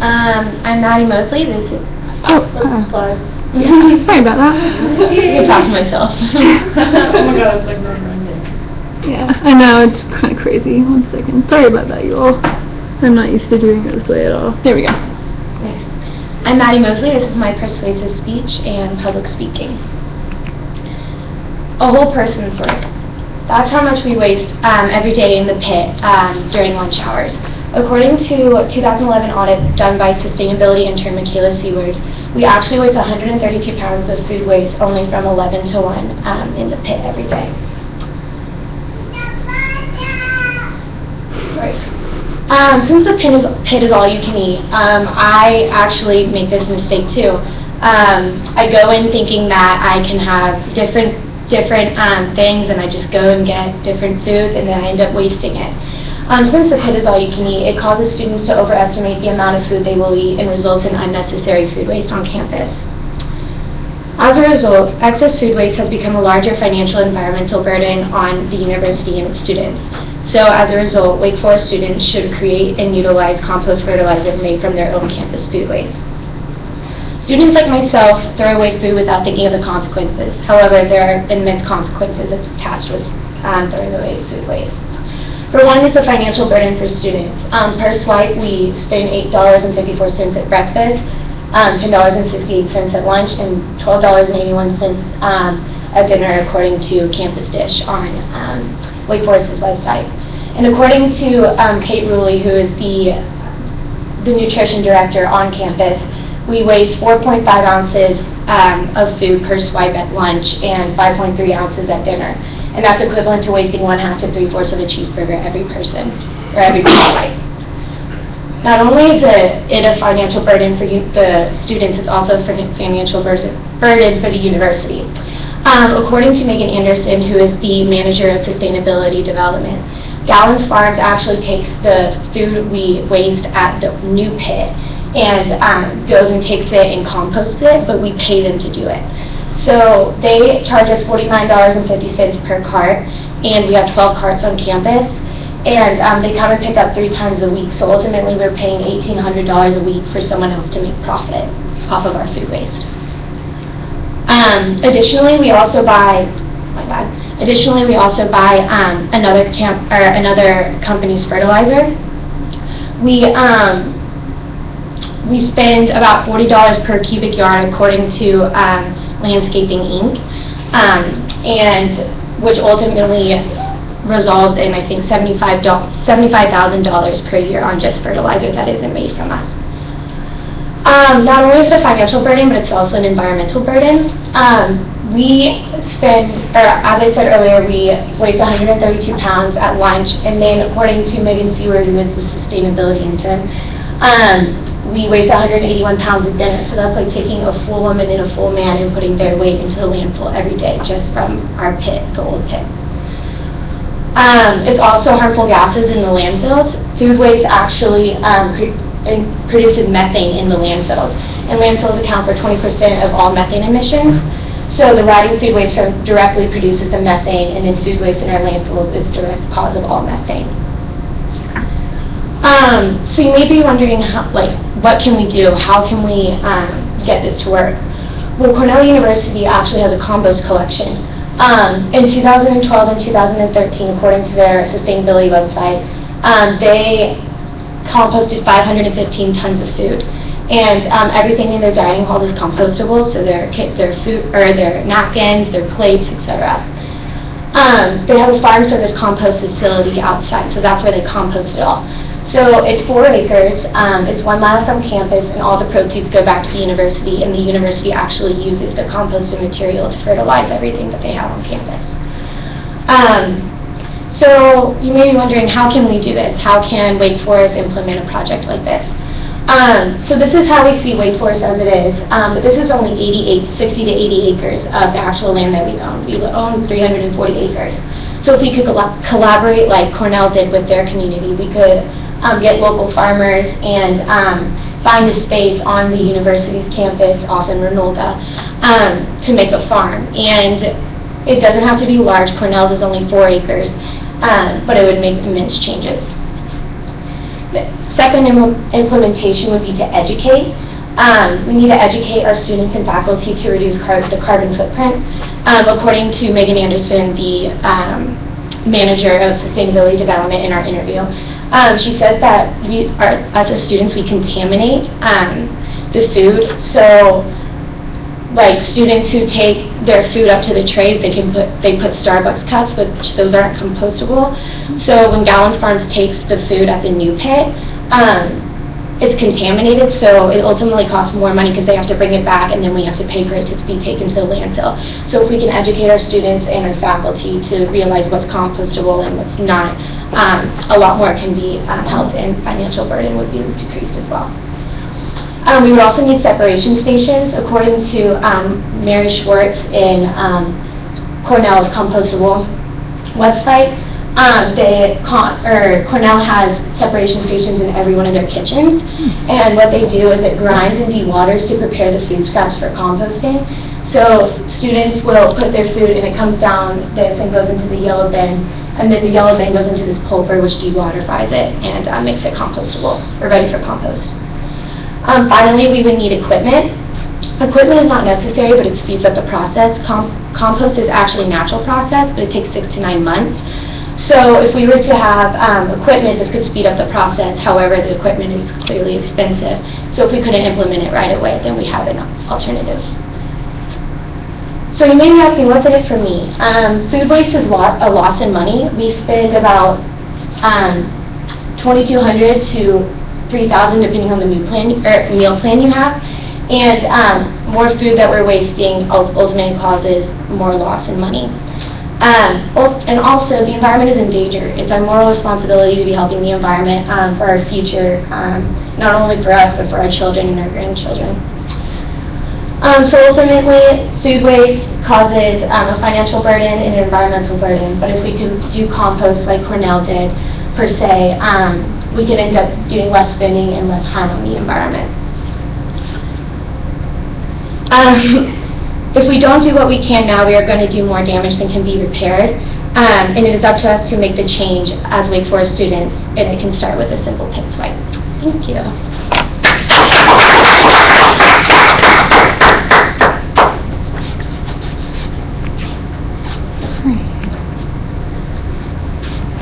I'm Maddie Mosley. This is sorry about that. I can talk to myself. Oh my god, it's like never-ending. Yeah, I know, it's kind of crazy. 1 second. Sorry about that, you all. I'm not used to doing it this way at all. There we go. I'm Maddie Mosley. This is my persuasive speech and public speaking. A whole person's worth. That's how much we waste every day in the pit during lunch hours. According to a 2011 audit done by sustainability intern Michaela Seward, we actually waste 132 pounds of food waste only from 11 to 1 in the pit every day. Right. Since the pit is all you can eat, I actually make this mistake too. I go in thinking that I can have different things, and I just go and get different foods, and then I end up wasting it. Since the pit is all you can eat, it causes students to overestimate the amount of food they will eat and results in unnecessary food waste on campus. As a result, excess food waste has become a larger financial and environmental burden on the university and its students. So as a result, Wake Forest students should create and utilize compost fertilizer made from their own campus food waste. Students like myself throw away food without thinking of the consequences. However, there are immense consequences attached with throwing away food waste. For one, it's a financial burden for students. Per swipe, we spend $8.54 at breakfast, $10.68 at lunch, and $12.81 at dinner, according to Campus Dish on Wake Forest's website. And according to Kate Ruley, who is the nutrition director on campus, we waste 4.5 ounces of food per swipe at lunch and 5.3 ounces at dinner. And that's equivalent to wasting 1/2 to 3/4 of a cheeseburger every person, or every swipe. Not only is it a financial burden for the students, it's also a financial burden for the university. According to Megan Anderson, who is the manager of sustainability development, Gallons Farms actually takes the food we waste at the new pit and goes and takes it and composts it, but we pay them to do it. So they charge us $49.50 per cart, and we have 12 carts on campus, and they come and pick up 3 times a week. So ultimately, we're paying $1,800 a week for someone else to make profit off of our food waste. Additionally, we also buy another company's fertilizer. We spend about $40 per cubic yard, according to Landscaping Inc., and which ultimately results in, I think, $75,000 per year on just fertilizer that isn't made from us. Not only is it a financial burden, but it's also an environmental burden. We spend, or as I said earlier, we waste 132 pounds at lunch, and then according to Megan Seward, who is the sustainability intern, we waste 181 pounds at dinner. So that's like taking a full woman and a full man and putting their weight into the landfill every day just from our pit, the old pit. It's also harmful gases in the landfills. Food waste actually produces methane in the landfills, and landfills account for 20% of all methane emissions. So the rotting food waste directly produces the methane, and then food waste in our landfills is direct cause of all methane. So you may be wondering, what can we do? How can we get this to work? Well, Cornell University actually has a compost collection. In 2012 and 2013, according to their sustainability website, they composted 515 tons of food, and everything in their dining hall is compostable. So their food, or their napkins, their plates, etc. They have a farm service compost facility outside, so that's where they compost it all. So it's 4 acres. It's 1 mile from campus, and all the proceeds go back to the university, and the university actually uses the composted material to fertilize everything that they have on campus. So you may be wondering, how can we do this? How can Wake Forest implement a project like this? So this is how we see Wake Forest as it is, but this is only 60 to 80 acres of the actual land that we own. We own 340 acres. So if we could collaborate like Cornell did with their community, we could get local farmers and find a space on the university's campus off in Renolda to make a farm. And it doesn't have to be large. Cornell's is only 4 acres, but it would make immense changes. The second implementation would be to educate. We need to educate our students and faculty to reduce the carbon footprint. According to Megan Anderson, the manager of sustainability development in our interview, she says that as students, we contaminate the food. So, like students who take their food up to the trays, they put Starbucks cups, but those aren't compostable. So when Gallons Farms takes the food at the new pit, it's contaminated, so it ultimately costs more money because they have to bring it back, and then we have to pay for it to be taken to the landfill. So if we can educate our students and our faculty to realize what's compostable and what's not, a lot more can be helped, and financial burden would be decreased as well. We would also need separation stations. According to Mary Schwartz in Cornell's compostable website, Cornell has separation stations in every one of their kitchens, and what they do is it grinds and dewaters to prepare the food scraps for composting. So students will put their food and it comes down this and goes into the yellow bin, and then the yellow bin goes into this pulver which dewaterifies it and makes it compostable or ready for compost. Finally, we would need equipment. Equipment is not necessary, but it speeds up the process. Compost is actually a natural process, but it takes 6 to 9 months. So if we were to have equipment, this could speed up the process. However, the equipment is clearly expensive. So if we couldn't implement it right away, then we have an alternative. So you may be asking, what's in it for me? Food waste is a loss in money. We spend about $2,200 to $3,000 depending on the meal plan you have, and more food that we're wasting ultimately causes more loss in money. And also, the environment is in danger. It's our moral responsibility to be helping the environment for our future, not only for us, but for our children and our grandchildren. So ultimately, food waste causes a financial burden and an environmental burden, but if we could do compost like Cornell did, per se, we could end up doing less spending and less harm on the environment. If we don't do what we can now, we are going to do more damage than can be repaired. And it is up to us to make the change as Wake Forest students, and it can start with a simple pit swipe. Thank you.